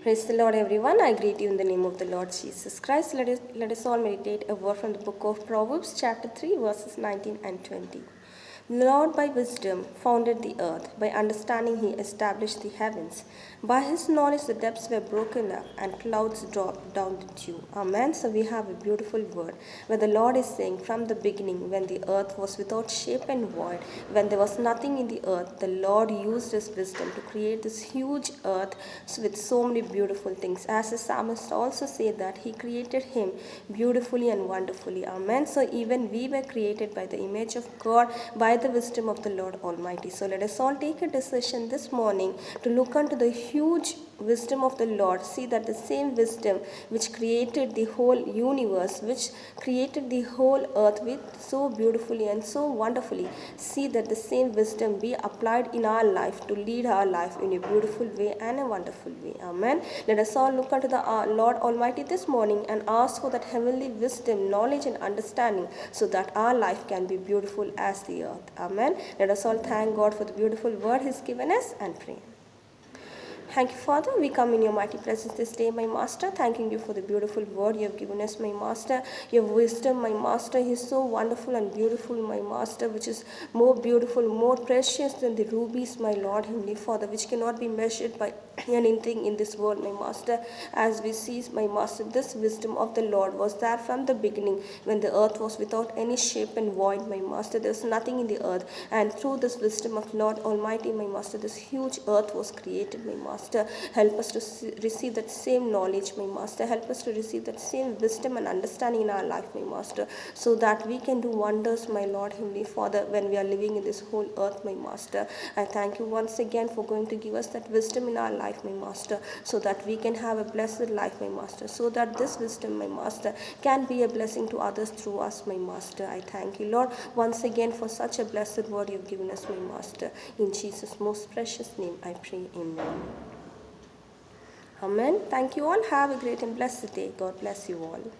Praise the Lord, everyone. I greet you in the name of the Lord Jesus Christ. Let us all meditate a word from the book of Proverbs, chapter 3, verses 19 and 20. The Lord by wisdom founded the earth, by understanding he established the heavens. By his knowledge the depths were broken up, and clouds dropped down the dew. Amen. So we have a beautiful word where the Lord is saying, from the beginning, when the earth was without shape and void, when there was nothing in the earth, the Lord used his wisdom to create this huge earth with so many beautiful things. As the psalmist also said that he created him beautifully and wonderfully. Amen. So even we were created by the image of God, by the wisdom of the Lord Almighty. So let us all take a decision this morning to look unto the huge wisdom of the Lord. See that the same wisdom which created the whole universe, which created the whole earth with so beautifully and so wonderfully, see that the same wisdom be applied in our life to lead our life in a beautiful way and a wonderful way. Amen. Let us all look unto the Lord Almighty this morning and ask for that heavenly wisdom, knowledge and understanding, so that our life can be beautiful as the earth. Amen. Let us all thank God for the beautiful word he's given us and pray. Thank you, Father. We come in your mighty presence this day, my Master, thanking you for the beautiful word you have given us, my Master. Your wisdom, my Master, is so wonderful and beautiful, my Master, which is more beautiful, more precious than the rubies, my Lord, Heavenly Father, which cannot be measured by anything in this world, my Master. As we see, my Master, this wisdom of the Lord was there from the beginning, when the earth was without any shape and void, my Master. There was nothing in the earth, and through this wisdom of Lord Almighty, my Master, this huge earth was created, my Master. Help us to receive that same knowledge, my Master. Help us to receive that same wisdom and understanding in our life, my Master, so that we can do wonders, my Lord, Heavenly Father, when we are living in this whole earth, my Master. I thank you once again for going to give us that wisdom in our life, my Master, so that we can have a blessed life, my Master, so that this wisdom, my Master, can be a blessing to others through us, my Master. I thank you, Lord, once again for such a blessed word you have given us, my Master. In Jesus' most precious name I pray. Amen. Amen. Thank you all. Have a great and blessed day. God bless you all.